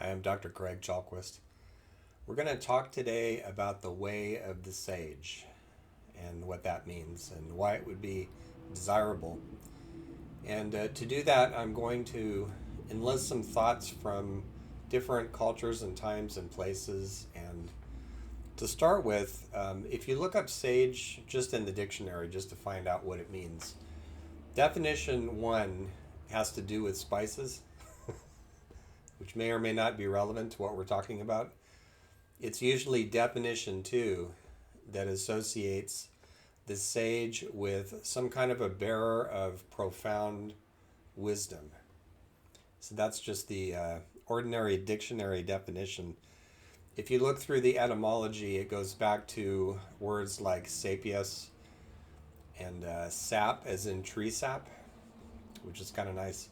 I am Dr. Greg Chalquist. We're going to talk today about the way of the sage and what that means and why it would be desirable. And to do that, I'm going to enlist some thoughts from different cultures and times and places. And to start with, if you look up sage just in the dictionary, just to find out what it means, definition one has to do with spices, which may or may not be relevant to what we're talking about. It's usually definition two that associates the sage with some kind of a bearer of profound wisdom. So that's just the ordinary dictionary definition. If you look through the etymology, it goes back to words like sapious and sap, as in tree sap, which is kind of nice.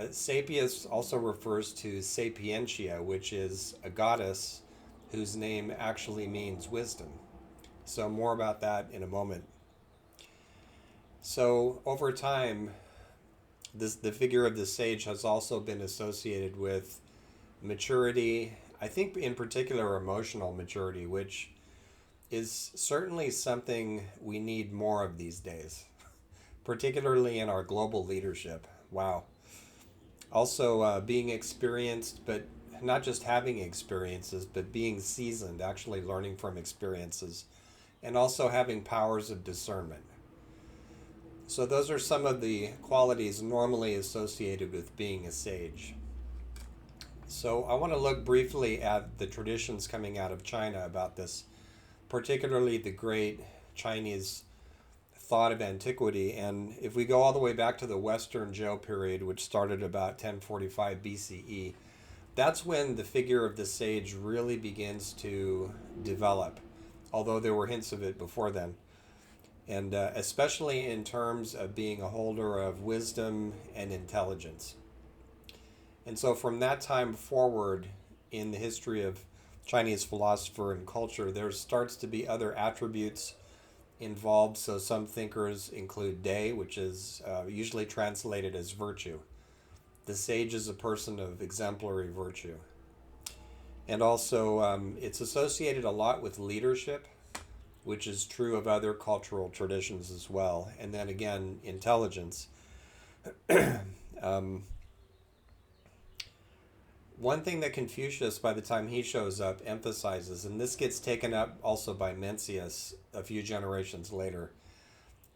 Sapious also refers to sapientia, which is a goddess whose name actually means wisdom. So, more about that in a moment. So, over time, the figure of the sage has also been associated with maturity, I think in particular emotional maturity, which is certainly something we need more of these days, particularly in our global leadership. Wow. Also, being experienced, but not just having experiences, but being seasoned, actually learning from experiences, and also having powers of discernment. So, those are some of the qualities normally associated with being a sage. So, I want to look briefly at the traditions coming out of China about this, particularly the great Chinese thought of antiquity. And if we go all the way back to the Western Zhou period, which started about 1045 BCE, that's when the figure of the sage really begins to develop, although there were hints of it before then. And especially in terms of being a holder of wisdom and intelligence. And so from that time forward in the history of Chinese philosopher and culture, there starts to be other attributes involved. So some thinkers include day, which is usually translated as virtue. The sage is a person of exemplary virtue. And also, it's associated a lot with leadership, which is true of other cultural traditions as well. And then again, intelligence. um, One thing that Confucius, by the time he shows up, emphasizes, and this gets taken up also by Mencius a few generations later,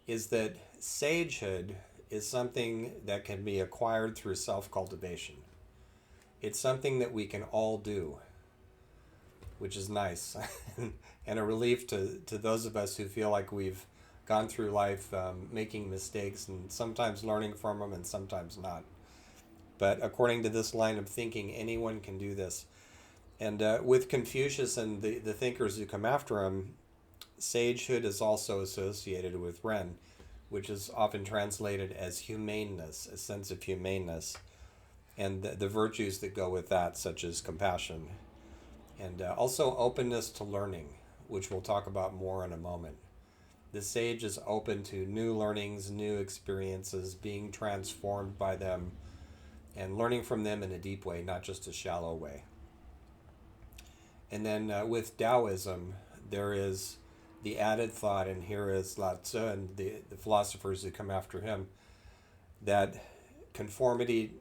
is that sagehood is something that can be acquired through self cultivation. It's something that we can all do, which is nice and a relief to those of us who feel like we've gone through life making mistakes and sometimes learning from them and sometimes not. But according to this line of thinking, anyone can do this. And with Confucius and the thinkers who come after him, sagehood is also associated with Ren, which is often translated as humaneness, a sense of humaneness, and the virtues that go with that, such as compassion, and also openness to learning, which we'll talk about more in a moment. The sage is open to new learnings, new experiences, being transformed by them, and learning from them in a deep way, not just a shallow way. And then with Taoism, there is the added thought, and here is Lao Tzu and the philosophers who come after him, that conformity,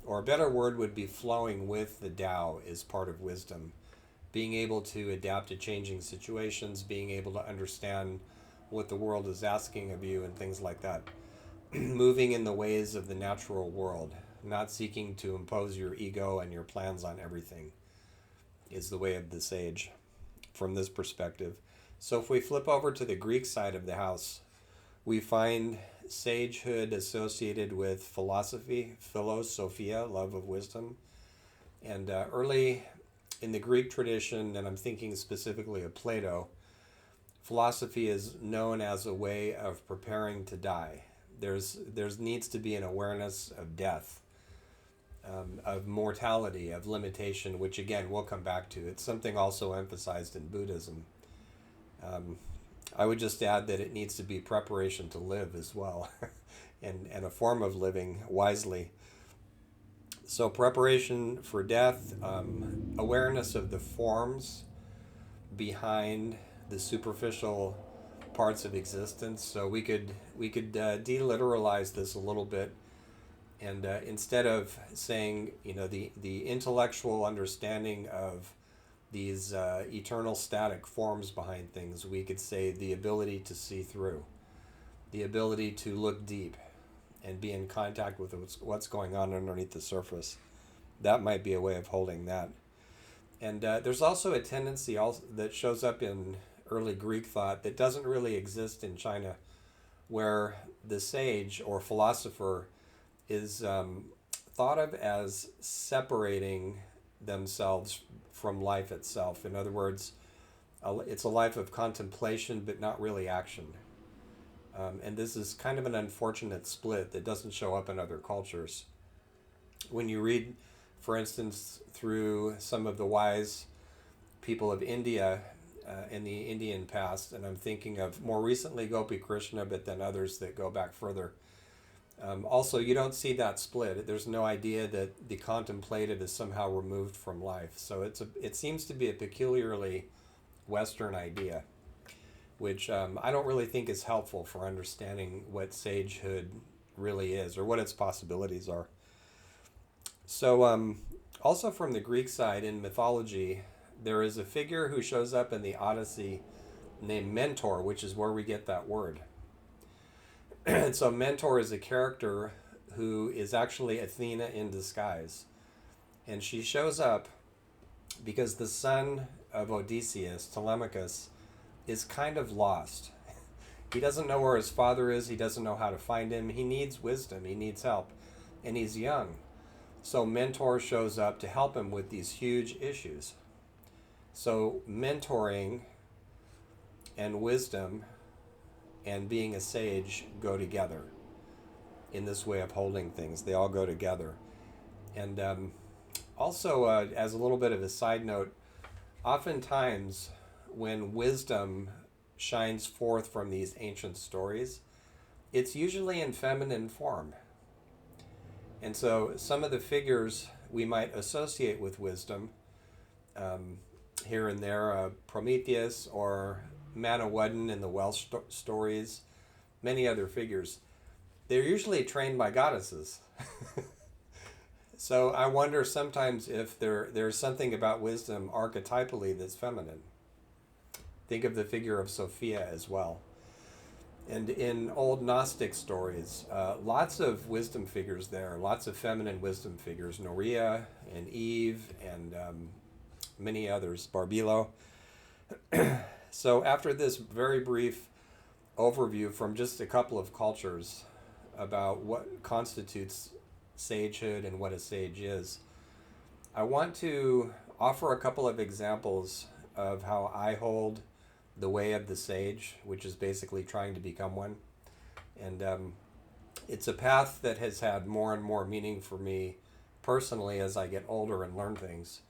or a better word would be flowing with the Tao, is part of wisdom. Being able to adapt to changing situations, being able to understand what the world is asking of you, and things like that. Moving in the ways of the natural world, not seeking to impose your ego and your plans on everything, is the way of the sage from this perspective. So if we flip over to the Greek side of the house, we find sagehood associated with philosophy, philosophia, love of wisdom. And early in the Greek tradition, and I'm thinking specifically of Plato, philosophy is known as a way of preparing to die. There's needs to be an awareness of death, of mortality, of limitation, which again we'll come back to. It's something also emphasized in Buddhism. I would just add that it needs to be preparation to live as well, and a form of living wisely. So, preparation for death, awareness of the forms behind the superficial parts of existence. So we could deliteralize this a little bit, and instead of saying, the intellectual understanding of these eternal static forms behind things, we could say the ability to see through, the ability to look deep and be in contact with what's going on underneath the surface. That might be a way of holding that. And there's also a tendency that shows up in early Greek thought that doesn't really exist in China, where the sage or philosopher is thought of as separating themselves from life itself. In other words, it's a life of contemplation, but not really action. And this is kind of an unfortunate split that doesn't show up in other cultures. When you read, for instance, through some of the wise people of India in the Indian past, and I'm thinking of more recently Gopi Krishna, but then others that go back further. Also, you don't see that split. There's no idea that the contemplative is somehow removed from life. So it seems to be a peculiarly Western idea, which I don't really think is helpful for understanding what sagehood really is or what its possibilities are. So, also from the Greek side in mythology, there is a figure who shows up in the Odyssey named Mentor, which is where we get that word. And so Mentor is a character who is actually Athena in disguise. And she shows up because the son of Odysseus, Telemachus, is kind of lost. He doesn't know where his father is. He doesn't know how to find him. He needs wisdom. He needs help. And he's young. So Mentor shows up to help him with these huge issues. So mentoring and wisdom and being a sage go together in this way of holding things. They all go together. And also, as a little bit of a side note, oftentimes when wisdom shines forth from these ancient stories, it's usually in feminine form. And so some of the figures we might associate with wisdom, here and there, Prometheus or Manawydan in the Welsh stories, many other figures, they're usually trained by goddesses. So I wonder sometimes if there's something about wisdom archetypally that's feminine. Think of the figure of Sophia as well. And in old Gnostic stories, lots of wisdom figures there, lots of feminine wisdom figures, Noria and Eve and many others, Barbilo. So after this very brief overview from just a couple of cultures about what constitutes sagehood and what a sage is, I want to offer a couple of examples of how I hold the way of the sage, which is basically trying to become one. And it's a path that has had more and more meaning for me personally as I get older and learn things.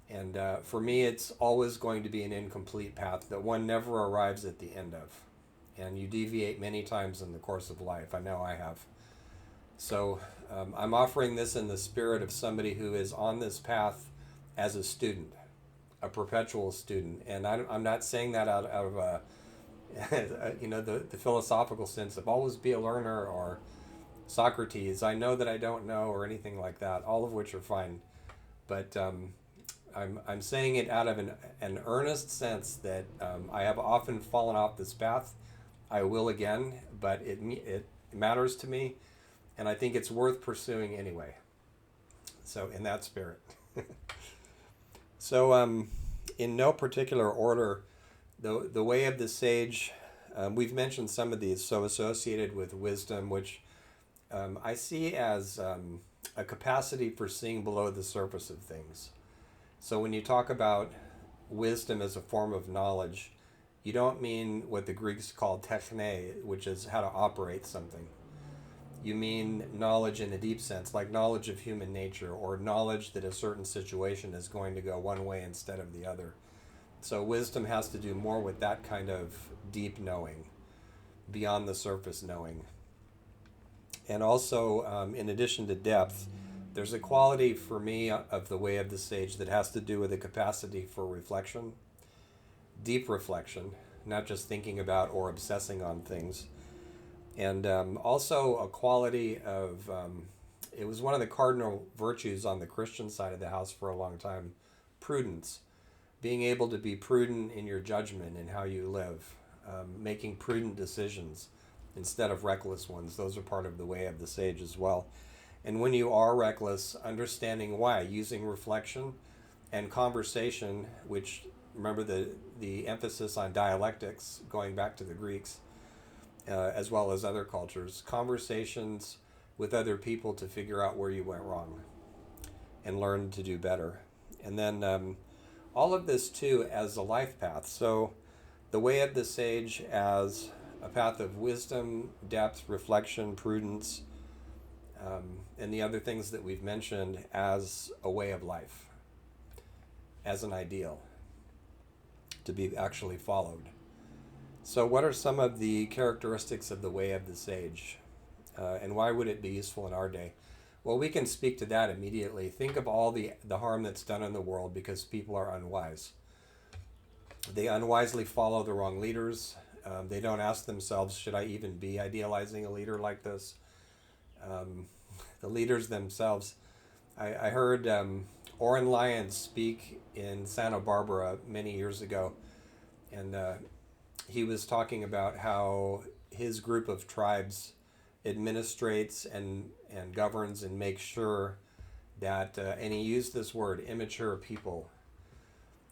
And for me, it's always going to be an incomplete path that one never arrives at the end of. And you deviate many times in the course of life. I know I have. So I'm offering this in the spirit of somebody who is on this path as a student, a perpetual student. And I'm not saying that out of the philosophical sense of always be a learner or Socrates, I know that I don't know, or anything like that, all of which are fine. But I'm saying it out of an earnest sense that I have often fallen off this path. I will again, but it matters to me, and I think it's worth pursuing anyway. So in that spirit. So in no particular order, the way of the sage, we've mentioned some of these, so associated with wisdom, which I see as a capacity for seeing below the surface of things. So when you talk about wisdom as a form of knowledge, you don't mean what the Greeks called techne, which is how to operate something. You mean knowledge in a deep sense, like knowledge of human nature, or knowledge that a certain situation is going to go one way instead of the other. So wisdom has to do more with that kind of deep knowing, beyond the surface knowing. And also, in addition to depth, There's a quality for me of the way of the sage that has to do with the capacity for reflection, deep reflection, not just thinking about or obsessing on things. And also a quality of, it was one of the cardinal virtues on the Christian side of the house for a long time, prudence. Being able to be prudent in your judgment and how you live, making prudent decisions instead of reckless ones. Those are part of the way of the sage as well. And when you are reckless, understanding why, using reflection and conversation, which remember the emphasis on dialectics, going back to the Greeks, as well as other cultures, conversations with other people to figure out where you went wrong and learn to do better. And then all of this too as a life path. So the way of the sage as a path of wisdom, depth, reflection, prudence, and the other things that we've mentioned as a way of life, as an ideal to be actually followed. So what are some of the characteristics of the way of the sage? And why would it be useful in our day? Well, we can speak to that immediately. Think of all the harm that's done in the world because people are unwise. They unwisely follow the wrong leaders. They don't ask themselves, should I even be idealizing a leader like this? The leaders themselves. I heard Oren Lyons speak in Santa Barbara many years ago, and he was talking about how his group of tribes administrates and governs and makes sure that, and he used this word, immature people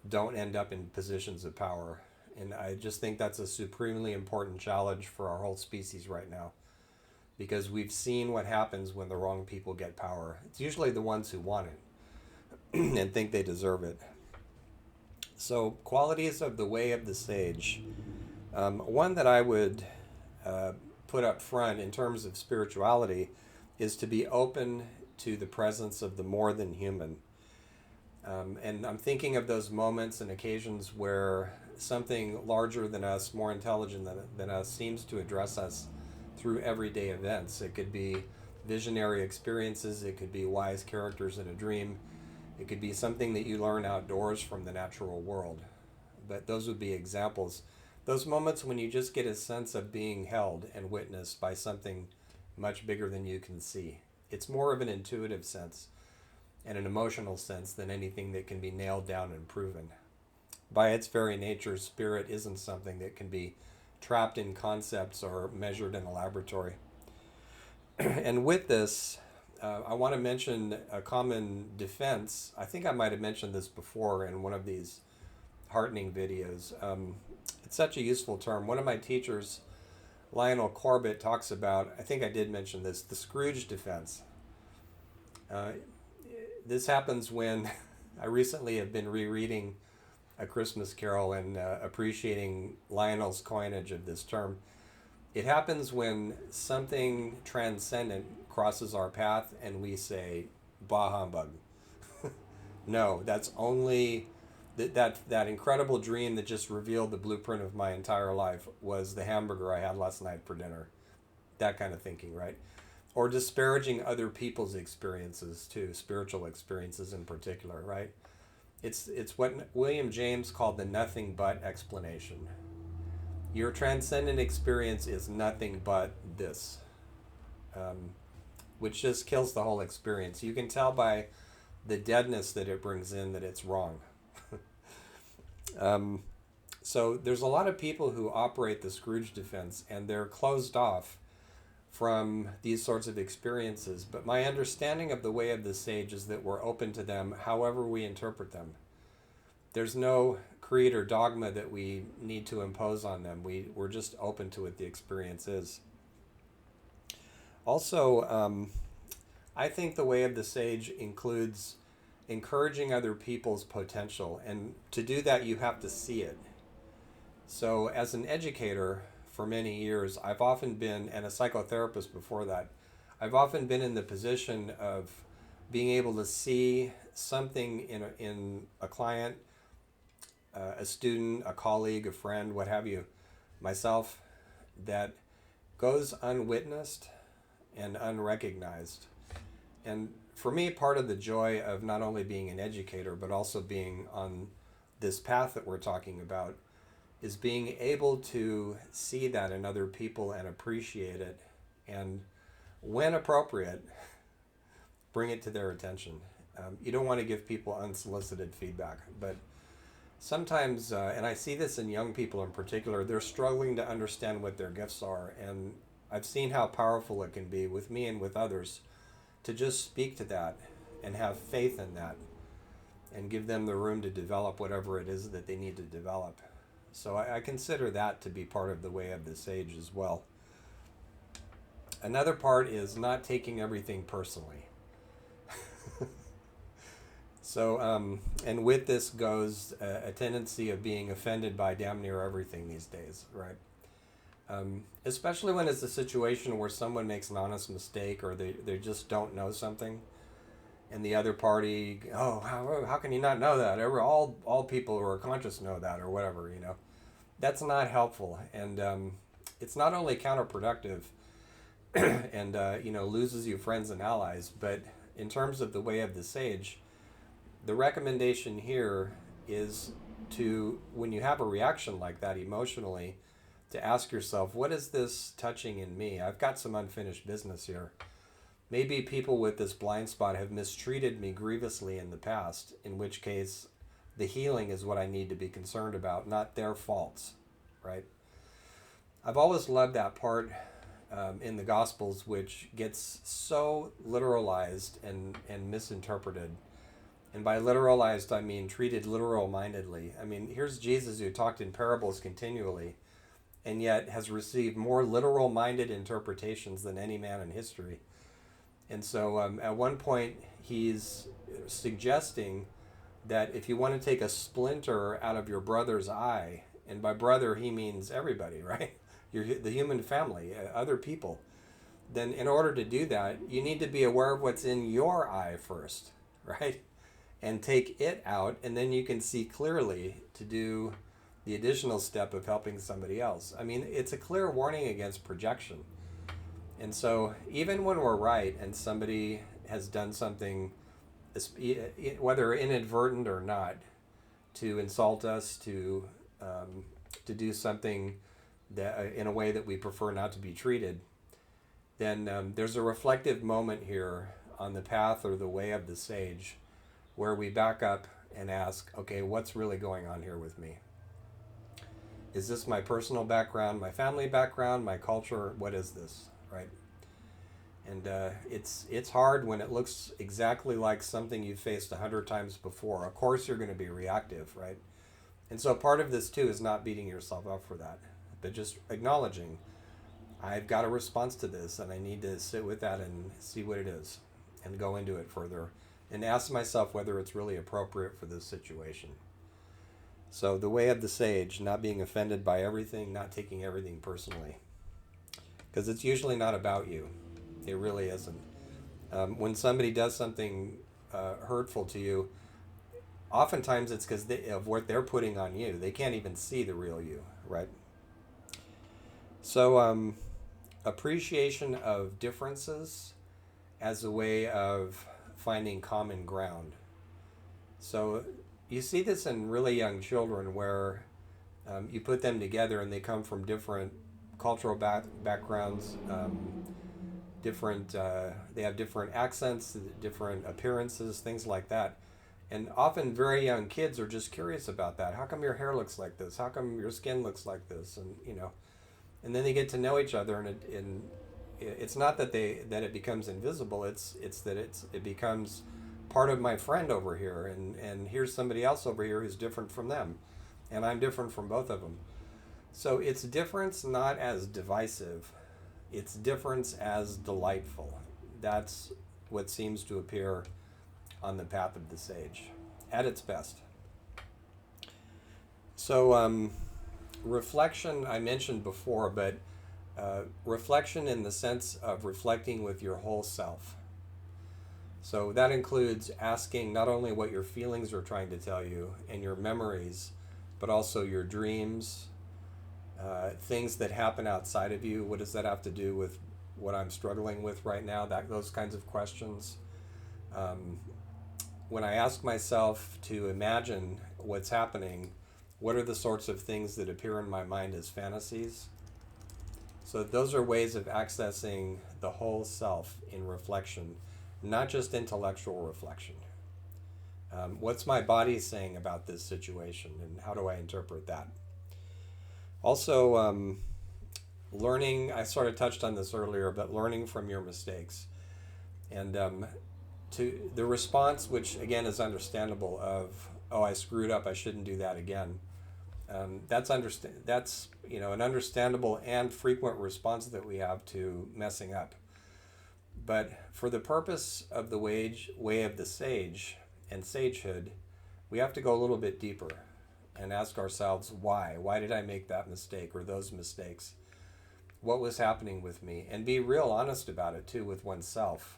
don't end up in positions of power. And I just think that's a supremely important challenge for our whole species right now, because we've seen what happens when the wrong people get power. It's usually the ones who want it and think they deserve it. So qualities of the way of the sage. One that I would put up front in terms of spirituality is to be open to the presence of the more than human. And I'm thinking of those moments and occasions where something larger than us, more intelligent than us, seems to address us through everyday events. It could be visionary experiences, it could be wise characters in a dream, it could be something that you learn outdoors from the natural world. But those would be examples. Those moments when you just get a sense of being held and witnessed by something much bigger than you can see. It's more of an intuitive sense and an emotional sense than anything that can be nailed down and proven. By its very nature, spirit isn't something that can be trapped in concepts or measured in a laboratory. And with this, I want to mention a common defense. I think I might have mentioned this before in one of these heartening videos. It's such a useful term. One of my teachers, Lionel Corbett, talks about, I think I did mention this, the Scrooge defense. This happens when I recently have been rereading A Christmas Carol and appreciating Lionel's coinage of this term. It happens when something transcendent crosses our path and we say, bah humbug. No, that's only that incredible dream that just revealed the blueprint of my entire life was the hamburger I had last night for dinner. That kind of thinking, right? Or disparaging other people's experiences too, spiritual experiences in particular, right? It's what William James called the nothing but explanation. Your transcendent experience is nothing but this, which just kills the whole experience. You can tell by the deadness that it brings in that it's wrong. So there's a lot of people who operate the Scrooge defense and they're closed off from these sorts of experiences. But my understanding of the way of the sage is that we're open to them however we interpret them. There's no creed or dogma that we need to impose on them. We're just open to what the experience is. Also, I think the way of the sage includes encouraging other people's potential. And to do that, you have to see it. So as an educator for many years, I've often been, and a psychotherapist before that, I've often been in the position of being able to see something in a client, a student, a colleague, a friend, what have you, myself, that goes unwitnessed and unrecognized. And for me, part of the joy of not only being an educator, but also being on this path that we're talking about is being able to see that in other people and appreciate it. And when appropriate, bring it to their attention. You don't want to give people unsolicited feedback, but sometimes, and I see this in young people in particular, they're struggling to understand what their gifts are. And I've seen how powerful it can be with me and with others to just speak to that and have faith in that and give them the room to develop whatever it is that they need to develop. So I consider that to be part of the way of the sage as well. Another part is not taking everything personally. So, and with this goes a tendency of being offended by damn near everything these days, right? Especially when it's a situation where someone makes an honest mistake or they just don't know something. And the other party, oh, how can you not know that? All people who are conscious know that, or whatever, you know. That's not helpful. And it's not only counterproductive and, loses you friends and allies, but in terms of the way of the sage, the recommendation here is to, when you have a reaction like that emotionally, to ask yourself, what is this touching in me? I've got some unfinished business here. Maybe people with this blind spot have mistreated me grievously in the past, in which case the healing is what I need to be concerned about, not their faults, right? I've always loved that part in the Gospels, which gets so literalized and misinterpreted. And by literalized, I mean treated literal-mindedly. I mean, here's Jesus who talked in parables continually, and yet has received more literal-minded interpretations than any man in history. And so at one point, he's suggesting that if you want to take a splinter out of your brother's eye, and by brother he means everybody, right? The human family, other people, then in order to do that, you need to be aware of what's in your eye first, right? And take it out, and then you can see clearly to do the additional step of helping somebody else. I mean, it's a clear warning against projection. And so even when we're right and somebody has done something, whether inadvertent or not, to insult us, to do something that in a way that we prefer not to be treated, then there's a reflective moment here on the path or the way of the sage where we back up and ask, okay, what's really going on here with me? Is this my personal background, my family background, my culture? What is this, right? And it's hard when it looks exactly like something you've faced 100 times before. Of course you're going to be reactive, right? And so part of this too is not beating yourself up for that, but just acknowledging, I've got a response to this and I need to sit with that and see what it is and go into it further and ask myself whether it's really appropriate for this situation. So the way of the sage, not being offended by everything, not taking everything personally. Because it's usually not about you. It really isn't. When somebody does something hurtful to you, oftentimes it's because of what they're putting on you. They can't even see the real you, right? So appreciation of differences as a way of finding common ground. So you see this in really young children where you put them together and they come from different cultural backgrounds, they have different accents, different appearances, things like that. And often very young kids are just curious about that. How come your hair looks like this? How come your skin looks like this? And then they get to know each other, and it's not that it becomes invisible. It's that it becomes part of my friend over here, and here's somebody else over here who's different from them, and I'm different from both of them. So it's difference not as divisive, it's difference as delightful. That's what seems to appear on the path of the sage at its best. So reflection I mentioned before, but reflection in the sense of reflecting with your whole self. So that includes asking not only what your feelings are trying to tell you and your memories, but also your dreams, things that happen outside of you. What does that have to do with what I'm struggling with right now? Those kinds of questions. Um, when I ask myself to imagine what's happening, what are the sorts of things that appear in my mind as fantasies? So those are ways of accessing the whole self in reflection, not just intellectual reflection. What's my body saying about this situation, and how do I interpret that? Also, learning, I sort of touched on this earlier, but learning from your mistakes. And to the response, which again is understandable, of, oh, I screwed up, I shouldn't do that again. That's an understandable and frequent response that we have to messing up. But for the purpose of the way of the sage and sagehood, we have to go a little bit deeper and ask ourselves why. Why did I make that mistake or those mistakes? What was happening with me? And be real honest about it too with oneself.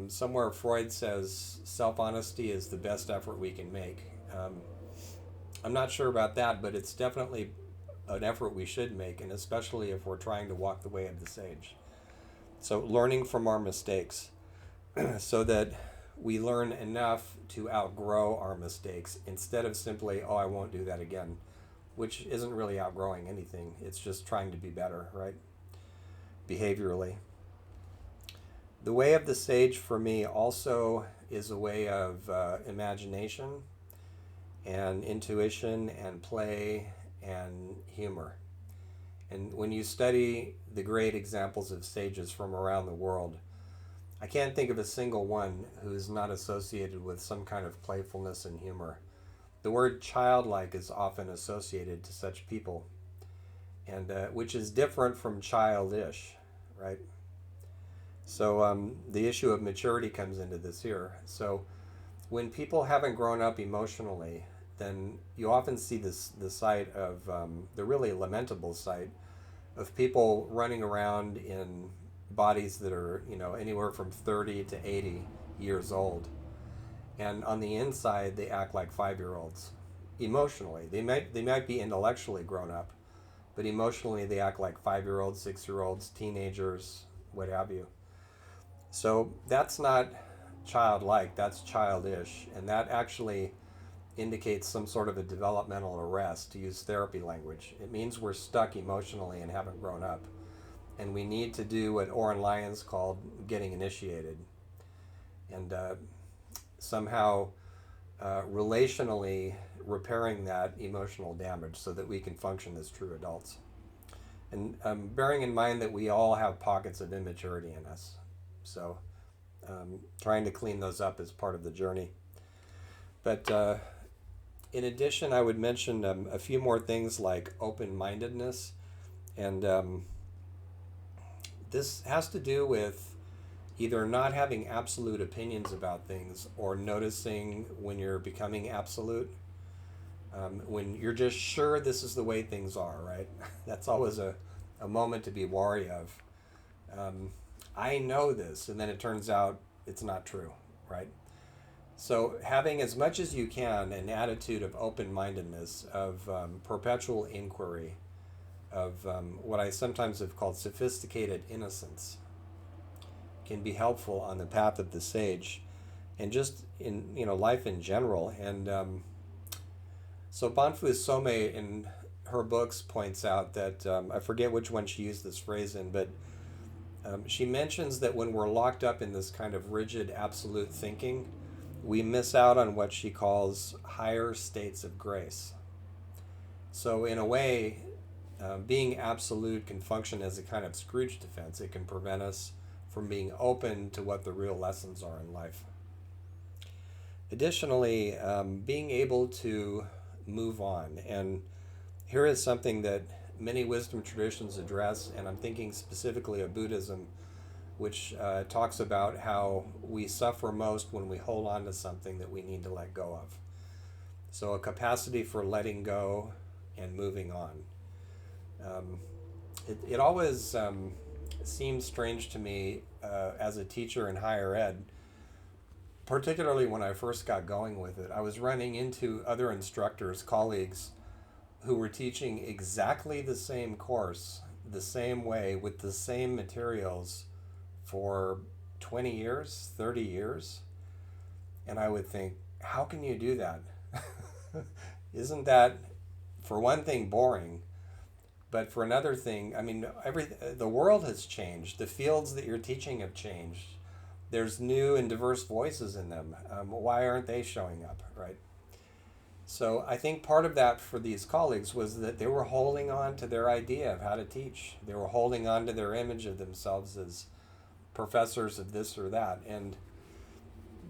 Somewhere Freud says self-honesty is the best effort we can make. I'm not sure about that, but it's definitely an effort we should make, and especially if we're trying to walk the way of the sage. So learning from our mistakes so that we learn enough to outgrow our mistakes instead of simply, oh, I won't do that again, which isn't really outgrowing anything. It's just trying to be better, right? Behaviorally. The way of the sage for me also is a way of imagination and intuition and play and humor. And when you study the great examples of sages from around the world, I can't think of a single one who's not associated with some kind of playfulness and humor. The word childlike is often associated to such people, and which is different from childish, right? So the issue of maturity comes into this here. So when people haven't grown up emotionally, then you often see the sight of the really lamentable sight of people running around in bodies that are anywhere from 30 to 80 years old, and on the inside they act like 5-year-olds. Emotionally, they might be intellectually grown up, but emotionally they act like 5-year-olds, 6-year-olds, teenagers, what have you. So that's not childlike, that's childish, and that actually indicates some sort of a developmental arrest, to use therapy language. It means we're stuck emotionally and haven't grown up. And we need to do what Oren Lyons called getting initiated. And somehow relationally repairing that emotional damage so that we can function as true adults. And bearing in mind that we all have pockets of immaturity in us. So trying to clean those up is part of the journey. But in addition, I would mention a few more things like open-mindedness. And this has to do with either not having absolute opinions about things or noticing when you're becoming absolute. When you're just sure this is the way things are, right? That's always a moment to be wary of. I know this, and then it turns out it's not true, right? So having as much as you can an attitude of open-mindedness, of perpetual inquiry, of what I sometimes have called sophisticated innocence, can be helpful on the path of the sage, and just in life in general. And so Banfu Some in her books points out that I forget which one she used this phrase in, but she mentions that when we're locked up in this kind of rigid absolute thinking, we miss out on what she calls higher states of grace. So in a way, being absolute can function as a kind of Scrooge defense. It can prevent us from being open to what the real lessons are in life. Additionally, being able to move on. And here is something that many wisdom traditions address, and I'm thinking specifically of Buddhism, which talks about how we suffer most when we hold on to something that we need to let go of. So a capacity for letting go and moving on. It always seems strange to me as a teacher in higher ed, particularly when I first got going with it. I was running into other instructors, colleagues, who were teaching exactly the same course, the same way, with the same materials for 20 years, 30 years. And I would think, how can you do that? Isn't that, for one thing, boring? But for another thing, I mean, the world has changed. The fields that you're teaching have changed. There's new and diverse voices in them. Why aren't they showing up, right? So I think part of that for these colleagues was that they were holding on to their idea of how to teach. They were holding on to their image of themselves as professors of this or that. And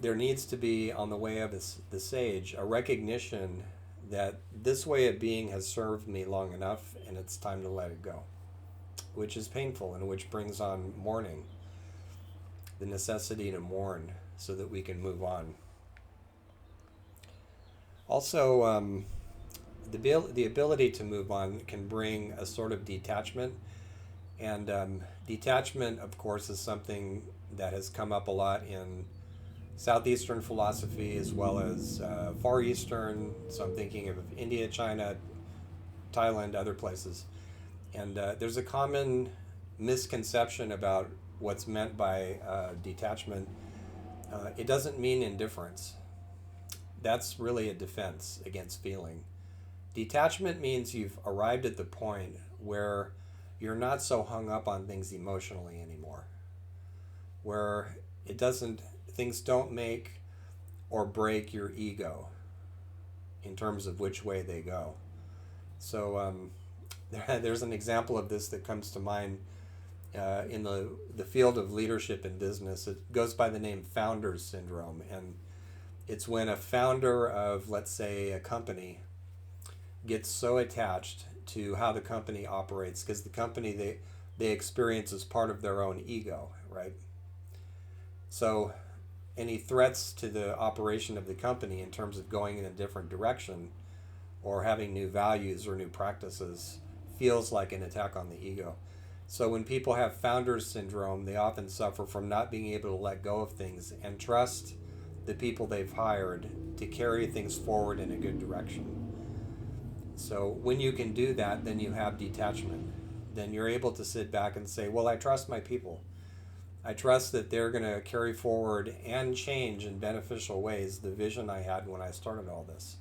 there needs to be, on the way of the sage, a recognition that this way of being has served me long enough and it's time to let it go, which is painful and which brings on mourning, the necessity to mourn so that we can move on. Also, the ability to move on can bring a sort of detachment. And detachment, of course, is something that has come up a lot in Southeastern philosophy as well as Far Eastern. So I'm thinking of India, China, Thailand, other places. And there's a common misconception about what's meant by detachment. It doesn't mean indifference. That's really a defense against feeling. Detachment means you've arrived at the point where you're not so hung up on things emotionally anymore, where things don't make or break your ego in terms of which way they go. So there's an example of this that comes to mind in the field of leadership in business. It goes by the name founder's syndrome, and it's when a founder of, let's say, a company gets so attached to how the company operates, because the company they experience as part of their own ego, right? So any threats to the operation of the company in terms of going in a different direction or having new values or new practices feels like an attack on the ego. So when people have founder's syndrome, they often suffer from not being able to let go of things and trust the people they've hired to carry things forward in a good direction. So when you can do that, then you have detachment. Then you're able to sit back and say, well, I trust my people. I trust that they're going to carry forward and change in beneficial ways the vision I had when I started all this.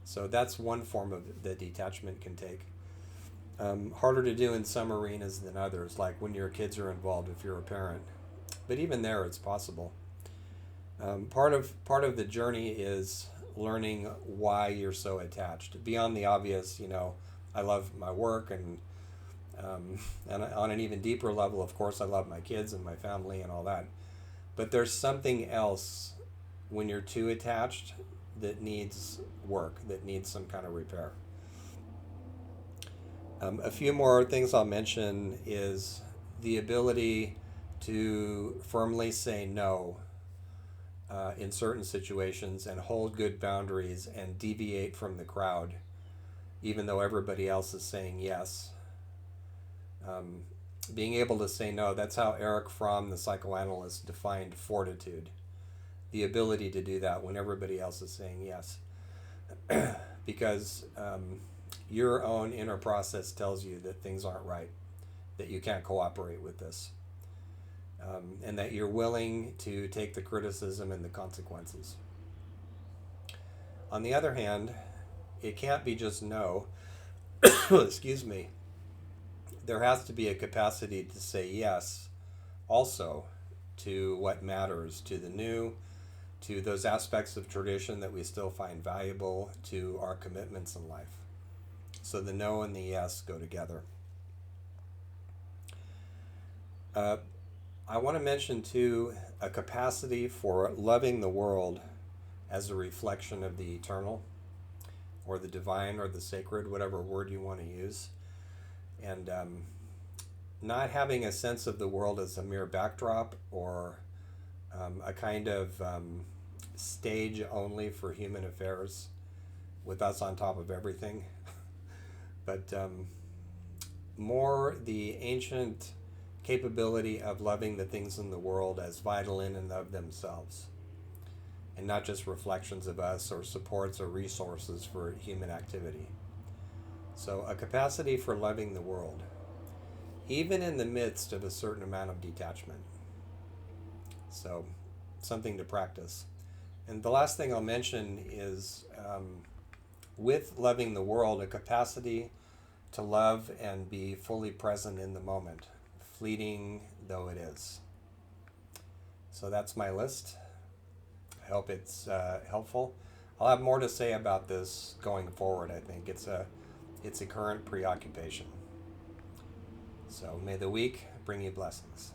So that's one form of that detachment can take. Harder to do in some arenas than others, like when your kids are involved if you're a parent. But even there, it's possible. Part of the journey is learning why you're so attached. Beyond the obvious, I love my work, and on an even deeper level, of course, I love my kids and my family and all that. But there's something else when you're too attached that needs work, that needs some kind of repair. A few more things I'll mention is the ability to firmly say no in certain situations and hold good boundaries and deviate from the crowd, even though everybody else is saying yes. Being able to say no, that's how Erich Fromm, the psychoanalyst, defined fortitude. The ability to do that when everybody else is saying yes. Because your own inner process tells you that things aren't right, that you can't cooperate with this, and that you're willing to take the criticism and the consequences. On the other hand, it can't be just no. Excuse me. There has to be a capacity to say yes also to what matters, to the new, to those aspects of tradition that we still find valuable, to our commitments in life. So the no and the yes go together. I want to mention too a capacity for loving the world as a reflection of the eternal or the divine or the sacred, whatever word you want to use. And not having a sense of the world as a mere backdrop or a kind of stage only for human affairs with us on top of everything. But more the ancient capability of loving the things in the world as vital in and of themselves, and not just reflections of us or supports or resources for human activity. So a capacity for loving the world, even in the midst of a certain amount of detachment. So, something to practice. And the last thing I'll mention is with loving the world, a capacity to love and be fully present in the moment, fleeting though it is. So that's my list. I hope it's helpful. I'll have more to say about this going forward. I think it's a current preoccupation. So may the week bring you blessings.